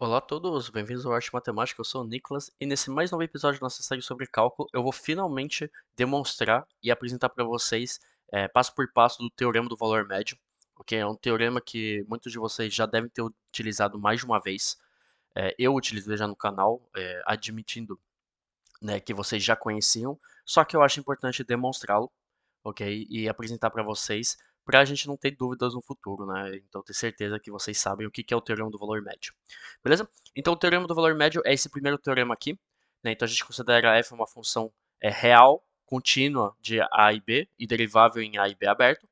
Olá a todos, bem-vindos ao Arte Matemática, eu sou o Nicolas e nesse mais novo episódio da nossa série sobre cálculo eu vou finalmente demonstrar e apresentar para vocês passo por passo do Teorema do Valor Médio, ok? É um teorema que muitos de vocês já devem ter utilizado mais de uma vez. Eu utilizei já no canal, admitindo, né, que vocês já conheciam, só que eu acho importante demonstrá-lo, ok? E apresentar para vocês, para a gente não ter dúvidas no futuro, né? Então ter certeza que vocês sabem o que é o Teorema do Valor Médio, beleza? Então o Teorema do Valor Médio é esse primeiro teorema aqui, né? Então a gente considera f uma função real, contínua de a e b e derivável em a e b aberto,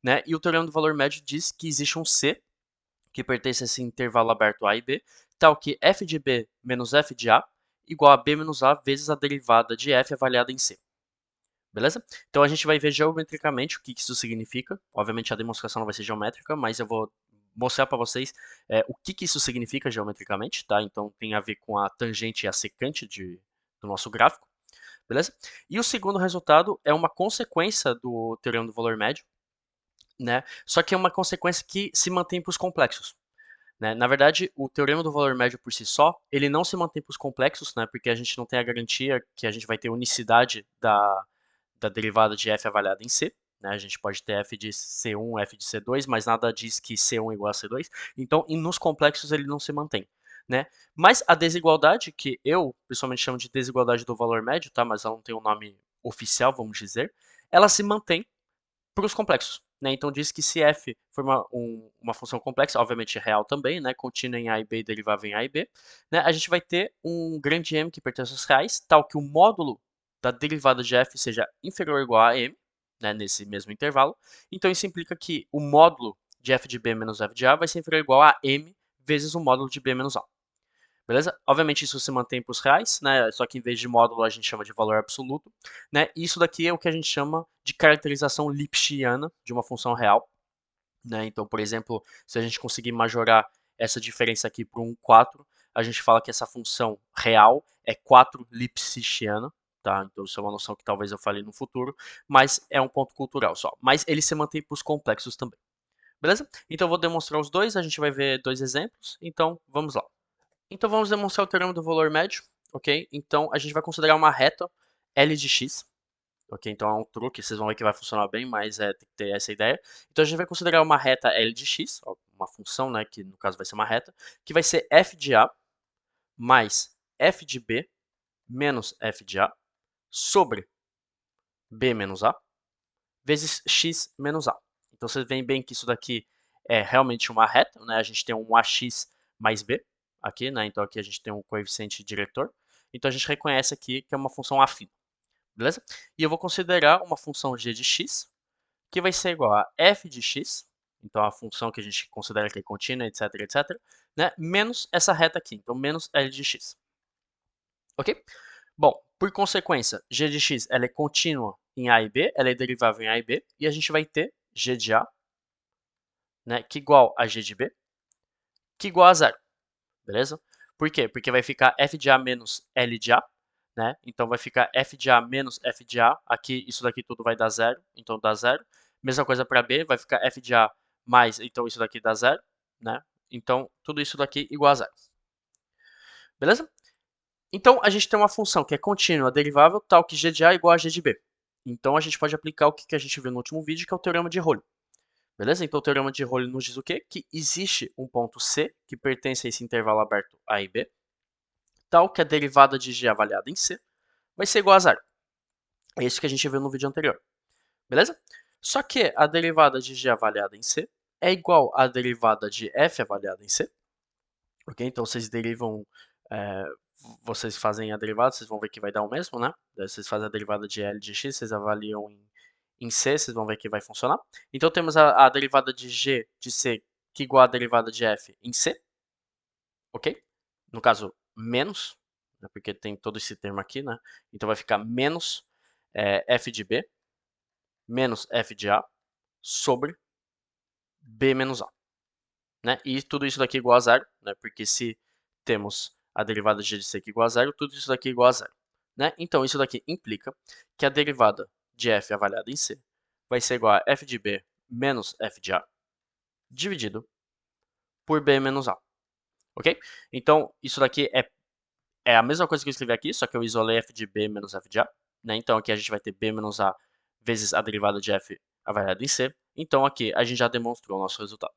né? E o Teorema do Valor Médio diz que existe um c que pertence a esse intervalo aberto a e b, tal que f de b menos f de a igual a b menos a vezes a derivada de f avaliada em c. Beleza? Então a gente vai ver geometricamente o que isso significa. Obviamente a demonstração não vai ser geométrica, mas eu vou mostrar para vocês o que isso significa geometricamente, tá? Então tem a ver com a tangente e a secante do nosso gráfico, beleza? E o segundo resultado é uma consequência do teorema do valor médio, né? Só que é uma consequência que se mantém para os complexos. Né? Na verdade, o teorema do valor médio por si só, ele não se mantém para os complexos, né? Porque a gente não tem a garantia que a gente vai ter unicidade da derivada de f avaliada em c. Né? A gente pode ter f de c1, f de c2, mas nada diz que c1 é igual a c2. Então, nos complexos ele não se mantém. Né? Mas a desigualdade, que eu pessoalmente chamo de desigualdade do valor médio, tá? Mas ela não tem um nome oficial, vamos dizer, ela se mantém para os complexos. Né? Então diz que se f for uma função complexa, obviamente real também, né? Contínua em a e b e derivável em a e b, né? A gente vai ter um grande M que pertence aos reais, tal que o módulo da derivada de f seja inferior ou igual a m, né? Nesse mesmo intervalo. Então isso implica que o módulo de f de b menos f de a vai ser inferior ou igual a m vezes o módulo de b menos a. Beleza? Obviamente isso se mantém para os reais, né? Só que em vez de módulo a gente chama de valor absoluto, né? E isso daqui é o que a gente chama de caracterização Lipschiana de uma função real, né? Então, por exemplo, se a gente conseguir majorar essa diferença aqui para um 4, a gente fala que essa função real é 4 Lipschiana, tá? Então isso é uma noção que talvez eu fale no futuro, mas é um ponto cultural só. Mas ele se mantém para os complexos também. Beleza? Então eu vou demonstrar os dois, a gente vai ver dois exemplos, então vamos lá. Então vamos demonstrar o teorema do valor médio, ok? Então a gente vai considerar uma reta L de x, ok? Então é um truque, vocês vão ver que vai funcionar bem, mas tem que ter essa ideia. Então a gente vai considerar uma reta L de x, uma função, né, que no caso vai ser uma reta, que vai ser f de a mais f de b menos f de a sobre b menos a vezes x menos a. Então vocês veem bem que isso daqui é realmente uma reta, né? A gente tem um ax mais b aqui, né? Então aqui a gente tem um coeficiente diretor. Então a gente reconhece aqui que é uma função afina, beleza? E eu vou considerar uma função g de x, que vai ser igual a f de x, então a função que a gente considera que é contínua, etc, etc, né? Menos essa reta aqui, então menos L de x, ok? Bom, por consequência, g de x ela é contínua em a e b, ela é derivável em a e b, e a gente vai ter g de a, né, que igual a g de b, que igual a zero, beleza? Por quê? Porque vai ficar f de a menos L de a, né? Então vai ficar f de a menos f de a, aqui isso daqui tudo vai dar zero, então dá zero. Mesma coisa para b, vai ficar f de a mais, então isso daqui dá zero, né? Então tudo isso daqui igual a zero, beleza? Então a gente tem uma função que é contínua derivável tal que g de a é igual a g de b. Então a gente pode aplicar o que a gente viu no último vídeo, que é o teorema de Rollo. Beleza? Então o teorema de Rollo nos diz o quê? Que existe um ponto C que pertence a esse intervalo aberto A e B, tal que a derivada de g avaliada em C vai ser igual a zero. É isso que a gente viu no vídeo anterior. Beleza? Só que a derivada de g avaliada em C é igual à derivada de f avaliada em C. Ok? Então vocês derivam, é, vocês fazem a derivada, vocês vão ver que vai dar o mesmo, né? Daí vocês fazem a derivada de L de x, vocês avaliam em C, vocês vão ver que vai funcionar. Então temos a derivada de g de C que é igual à derivada de f em C, ok? No caso, menos, né, porque tem todo esse termo aqui, né? Então vai ficar menos f de b menos f de a sobre b menos a. Né? E tudo isso daqui é igual a zero, né? Porque se temos a derivada de g de c que é igual a zero, tudo isso daqui é igual a zero. Né? Então isso daqui implica que a derivada de f avaliada em c vai ser igual a f de b menos f de a dividido por b menos a. ok? Então, isso daqui é a mesma coisa que eu escrevi aqui, só que eu isolei f de b menos f de a, né? Então, aqui a gente vai ter b menos a vezes a derivada de f avaliada em c. Então, aqui a gente já demonstrou o nosso resultado.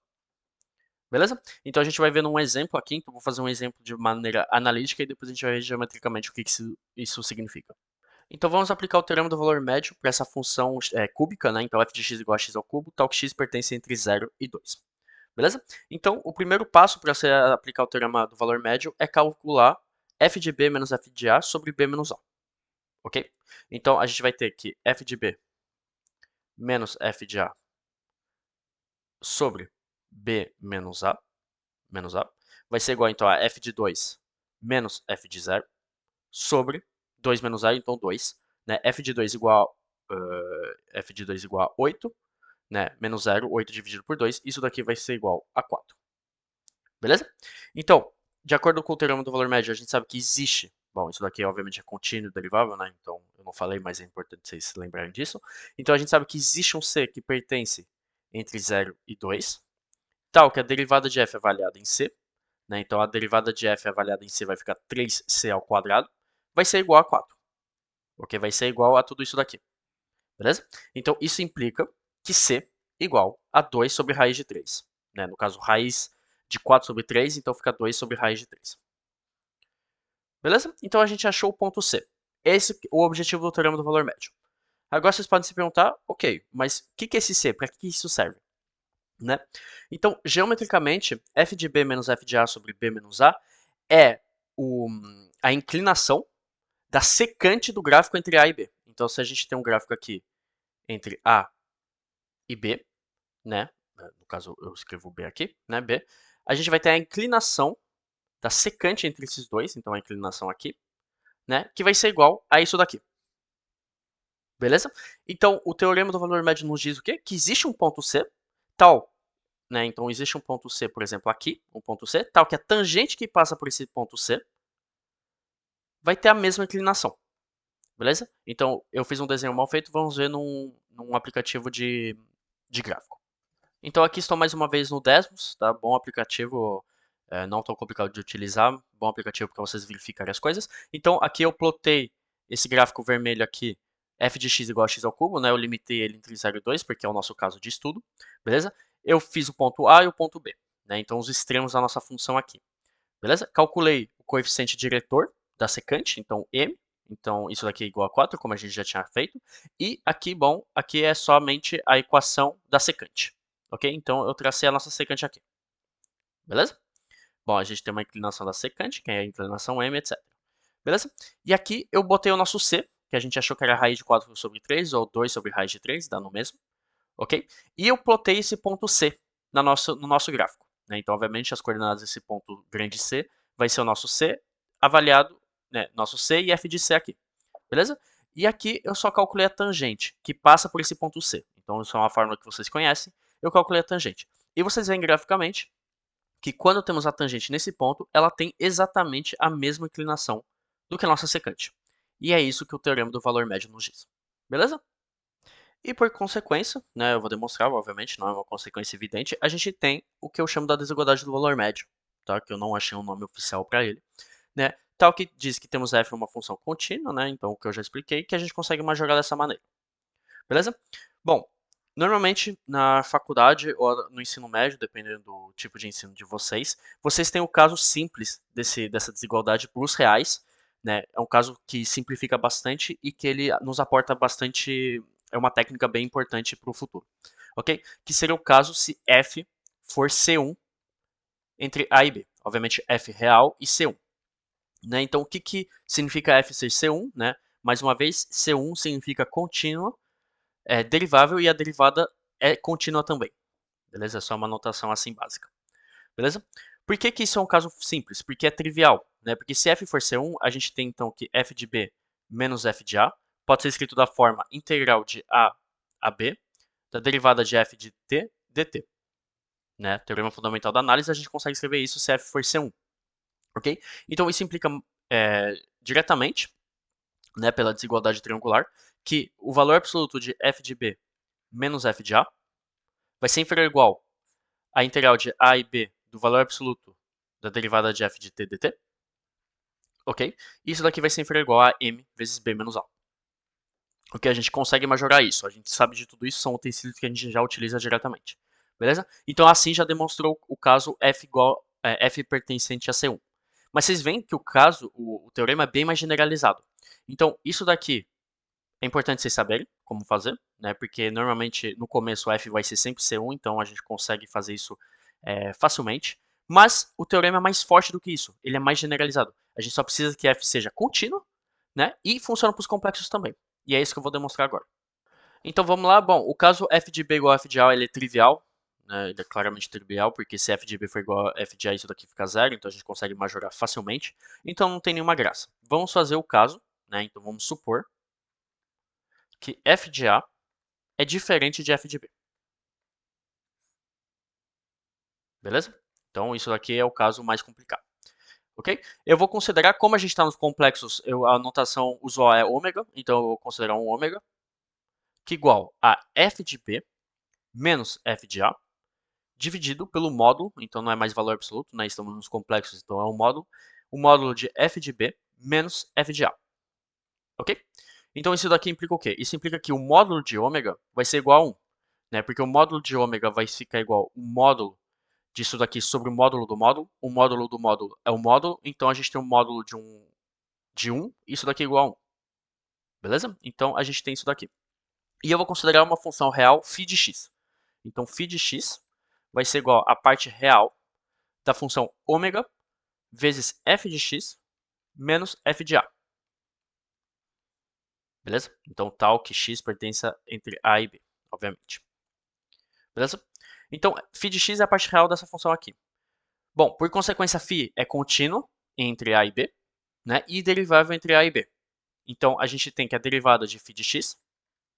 Beleza? Então, a gente vai ver um exemplo aqui. Então, vou fazer um exemplo de maneira analítica e depois a gente vai ver geometricamente o que isso significa. Então, vamos aplicar o teorema do valor médio para essa função cúbica, né? Então, f de x igual a x ao cubo, tal que x pertence entre 0 e 2. Beleza? Então, o primeiro passo para você aplicar o teorema do valor médio é calcular f de b menos f de a sobre b menos a. Ok? Então, a gente vai ter que f de b menos f de a sobre b menos a, vai ser igual, então, a f de 2 menos f de 0 sobre 2 menos a, então 2. Né? F de 2 igual a 8, né? Menos 0, 8 dividido por 2. Isso daqui vai ser igual a 4. Beleza? Então, de acordo com o teorema do valor médio, a gente sabe que existe. Bom, isso daqui obviamente é contínuo derivável, né? Então eu não falei, mas é importante vocês se lembrarem disso. Então a gente sabe que existe um c que pertence entre 0 e 2, tal que a derivada de f é avaliada em c, né? Então a derivada de f avaliada em c vai ficar 3c ao quadrado, vai ser igual a 4. Ok? Vai ser igual a tudo isso daqui. Beleza? Então isso implica que c igual a 2 sobre raiz de 3. Né? No caso, raiz de 4 sobre 3, então fica 2 sobre raiz de 3. Beleza? Então a gente achou o ponto C. Esse é o objetivo do teorema do valor médio. Agora vocês podem se perguntar, ok, mas o que é esse C? Para que isso serve? Né? Então, geometricamente, f de b menos f de a sobre b menos a é a inclinação da secante do gráfico entre a e b. Então, se a gente tem um gráfico aqui entre a e b, né? No caso, eu escrevo b aqui, né? B. A gente vai ter a inclinação da secante entre esses dois, então a inclinação aqui, né? Que vai ser igual a isso daqui. Beleza? Então, o teorema do valor médio nos diz o quê? Que existe um ponto C, tal, né? Então, existe um ponto C, por exemplo, aqui, um ponto C, tal que a tangente que passa por esse ponto C vai ter a mesma inclinação. Beleza? Então, eu fiz um desenho mal feito, vamos ver num aplicativo de gráfico. Então, aqui estou mais uma vez no Desmos, tá? Bom aplicativo, não tão complicado de utilizar, bom aplicativo para vocês verificarem as coisas. Então, aqui eu plotei esse gráfico vermelho aqui, f de x igual a x ao cubo, né? Eu limitei ele entre 0 e 2, porque é o nosso caso de estudo, beleza? Eu fiz o ponto A e o ponto B, né? Então, os extremos da nossa função aqui, beleza? Calculei o coeficiente diretor da secante, então m, então isso daqui é igual a 4, como a gente já tinha feito. E aqui, bom, aqui é somente a equação da secante, ok? Então eu tracei a nossa secante aqui, beleza? Bom, a gente tem uma inclinação da secante, que é a inclinação m, etc. Beleza? E aqui eu botei o nosso c, que a gente achou que era raiz de 4 sobre 3, ou 2 sobre raiz de 3, dá no mesmo, ok? E eu plotei esse ponto c no nosso gráfico. Né? Então, obviamente, as coordenadas desse ponto grande C vai ser o nosso C avaliado, né? Nosso C e f de C aqui, beleza? E aqui eu só calculei a tangente, que passa por esse ponto C. Então, isso é uma fórmula que vocês conhecem. Eu calculei a tangente. E vocês veem graficamente que quando temos a tangente nesse ponto, ela tem exatamente a mesma inclinação do que a nossa secante. E é isso que o teorema do valor médio nos diz. Beleza? E por consequência, né, eu vou demonstrar, obviamente, não é uma consequência evidente, a gente tem o que eu chamo da desigualdade do valor médio, tá? Que eu não achei um nome oficial para ele, né? Tal que diz que temos f uma função contínua, né? Então, o que eu já expliquei, que a gente consegue majorar dessa maneira. Beleza? Bom, normalmente na faculdade ou no ensino médio, dependendo do tipo de ensino de vocês, vocês têm o caso simples dessa desigualdade para os reais, né? É um caso que simplifica bastante e que ele nos aporta bastante, é uma técnica bem importante para o futuro, ok? Que seria o caso se f for C1 entre A e B, obviamente f real e C1. Né? Então, o que significa f ser C1? Né? Mais uma vez, C1 significa contínua, derivável e a derivada é contínua também. Beleza? É só uma notação assim básica. Beleza? Por que isso é um caso simples? Porque é trivial. Né? Porque se f for C1, a gente tem então que f de b menos f de a pode ser escrito da forma integral de a a b da derivada de f de t dt. Né? Teorema fundamental da análise, a gente consegue escrever isso se f for C1. Ok? Então isso implica diretamente, né, pela desigualdade triangular, que o valor absoluto de f de b menos f de a vai ser inferior ou igual à integral de a e b do valor absoluto da derivada de f de t dt, ok? Isso daqui vai ser inferior ou igual a m vezes b menos a. Ok, a gente consegue majorar isso, a gente sabe de tudo isso, são utensílios que a gente já utiliza diretamente, beleza? Então assim já demonstrou o caso f igual f pertencente a C1. Mas vocês veem que o caso, o teorema é bem mais generalizado. Então isso daqui é importante vocês saberem como fazer, né? Porque normalmente no começo o f vai ser sempre C1, então a gente consegue fazer isso facilmente. Mas o teorema é mais forte do que isso, ele é mais generalizado. A gente só precisa que f seja contínuo, né? E funciona para os complexos também. E é isso que eu vou demonstrar agora. Então vamos lá. Bom, o caso f de b igual a f de a ele é trivial. Né? Ele é claramente trivial, porque se f de b for igual a f de a, isso daqui fica zero. Então a gente consegue majorar facilmente. Então não tem nenhuma graça. Vamos fazer o caso. Né? Então vamos supor que f de a é diferente de f de b. Beleza? Então isso daqui é o caso mais complicado. Ok? Eu vou considerar, como a gente está nos complexos, a notação usual é ômega. Então eu vou considerar um ômega que é igual a f de b menos f de a dividido pelo módulo, então não é mais valor absoluto, né? Estamos nos complexos, então é o módulo de f de b menos f de a, ok? Então isso daqui implica o quê? Isso implica que o módulo de ômega vai ser igual a 1, né? Porque o módulo de ômega vai ficar igual o módulo disso daqui sobre o módulo do módulo é o módulo, então a gente tem um módulo de 1, isso daqui é igual a 1, beleza? Então a gente tem isso daqui. E eu vou considerar uma função real φ de x. Então φ de x vai ser igual à parte real da função ômega vezes f de x menos f de a. Beleza? Então, tal que x pertença entre a e b, obviamente. Beleza? Então, φ de x é a parte real dessa função aqui. Bom, por consequência, φ é contínuo entre a e b, né? E derivável entre a e b. Então, a gente tem que a derivada de φ de x,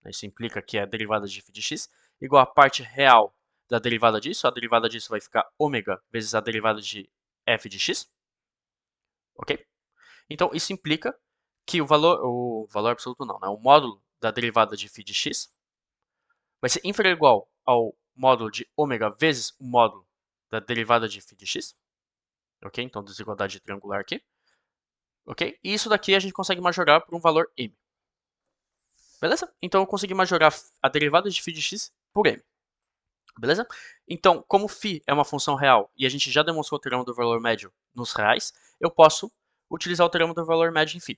isso implica que a derivada de φ de x, igual à parte real da derivada disso. A derivada disso vai ficar ômega vezes a derivada de f de x. Ok? Então, isso implica que o valor absoluto não, né? O módulo da derivada de φ de x vai ser inferior ou igual ao módulo de ômega vezes o módulo da derivada de φ de x. Ok? Então, desigualdade triangular aqui. Ok? E isso daqui a gente consegue majorar por um valor m. Beleza? Então, eu consegui majorar a derivada de φ de x por m. Beleza? Então, como φ é uma função real e a gente já demonstrou o teorema do valor médio nos reais, eu posso utilizar o teorema do valor médio em φ.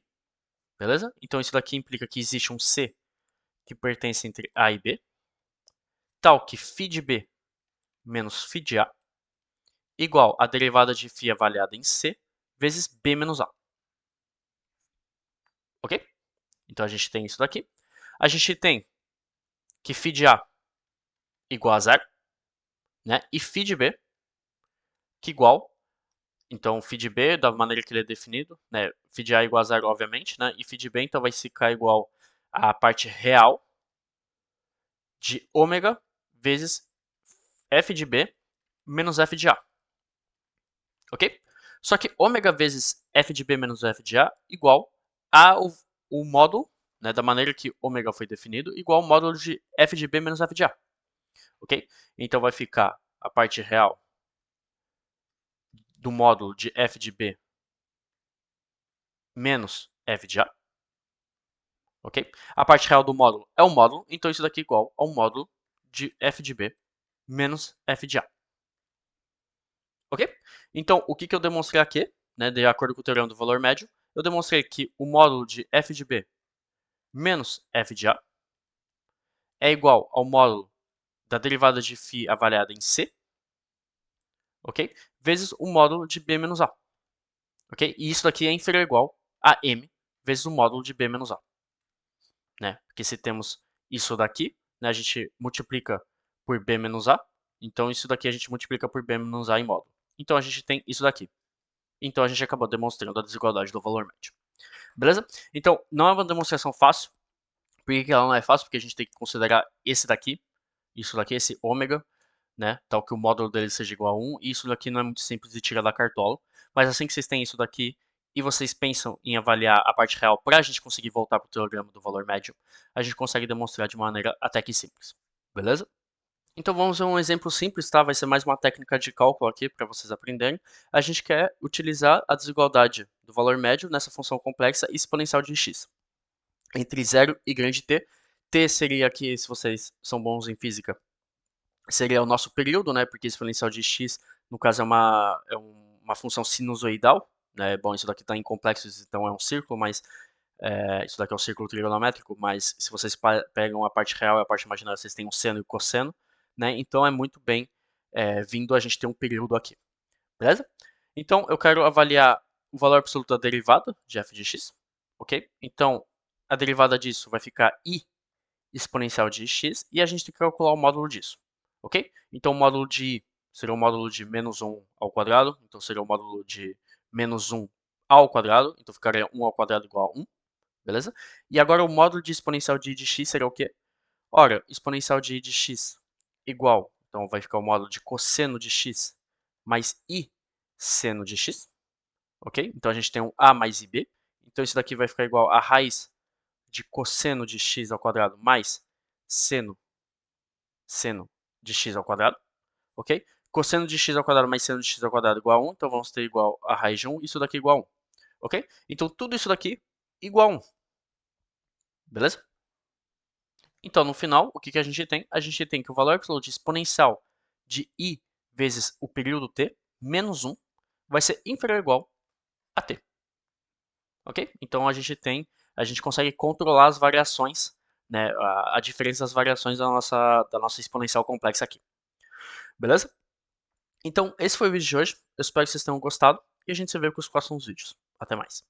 Beleza? Então isso daqui implica que existe um C que pertence entre A e B, tal que φ de B menos φ de A igual a derivada de φ avaliada em C vezes B menos A. Ok? Então a gente tem isso daqui. A gente tem que φ de A igual a zero, né? E φ de B que igual, então φ de B, da maneira que ele é definido, né? Φ de A igual a zero, obviamente, né? E φ de B então vai ficar igual à parte real de ômega vezes f de B menos f de A. Ok? Só que ômega vezes f de b menos f de a igual a o módulo, né, da maneira que ômega foi definido, igual ao módulo de f de b menos f de a. Ok? Então vai ficar a parte real do módulo de f de b menos f de a. Ok? A parte real do módulo é o módulo, então isso daqui é igual ao módulo de f de b menos f de a. Ok? Então, o que eu demonstrei aqui, né, de acordo com o teorema do valor médio, eu demonstrei que o módulo de f de b menos f de a é igual ao módulo da derivada de φ avaliada em C, ok? Vezes o módulo de B menos A, ok? E isso daqui é inferior ou igual a M vezes o módulo de B menos A, né? Porque se temos isso daqui, né, a gente multiplica por B menos A, então isso daqui a gente multiplica por B menos A em módulo. Então a gente tem isso daqui. Então a gente acabou demonstrando a desigualdade do valor médio. Beleza? Então não é uma demonstração fácil. Por que ela não é fácil? Porque a gente tem que considerar esse daqui, isso daqui, esse ômega, né, tal que o módulo dele seja igual a 1, e isso daqui não é muito simples de tirar da cartola, mas assim que vocês têm isso daqui e vocês pensam em avaliar a parte real para a gente conseguir voltar para o teorema do valor médio, a gente consegue demonstrar de maneira até que simples, beleza? Então vamos ver um exemplo simples, tá? Vai ser mais uma técnica de cálculo aqui para vocês aprenderem. A gente quer utilizar a desigualdade do valor médio nessa função complexa exponencial de x entre 0 e grande T. T seria aqui, se vocês são bons em física, seria o nosso período, né? Porque exponencial de x, no caso, uma função sinusoidal, né? Bom, isso daqui está em complexos, então é um círculo, mas isso daqui é um círculo trigonométrico, mas se vocês pegam a parte real e a parte imaginária, vocês têm o seno e o cosseno, né? Então é muito bem vindo a gente ter um período aqui, beleza? Então eu quero avaliar o valor absoluto da derivada de f de x, ok? Então a derivada disso vai ficar i exponencial de x e a gente tem que calcular o módulo disso, ok? Então o módulo de i seria o módulo de menos 1 ao quadrado, então seria o módulo de menos 1 ao quadrado, então ficaria 1 ao quadrado igual a 1, beleza? E agora o módulo de exponencial de i de x seria o quê? Ora, exponencial de i de x igual, então vai ficar o módulo de cosseno de x mais i seno de x, ok? Então a gente tem um a mais ib, então isso daqui vai ficar igual a raiz de cosseno de x ao quadrado mais seno de x ao quadrado, ok? Cosseno de x ao quadrado mais seno de x ao quadrado igual a 1, então vamos ter igual a raiz de 1, isso daqui igual a 1, ok? Então tudo isso daqui igual a 1, beleza? Então, no final, o que, que a gente tem? A gente tem que o valor absoluto exponencial de i vezes o período t menos 1 vai ser inferior ou igual a t. Ok? Então a gente consegue controlar as variações, né, a diferença das variações da nossa exponencial complexa aqui. Beleza? Então, esse foi o vídeo de hoje. Eu espero que vocês tenham gostado e a gente se vê com os próximos vídeos. Até mais.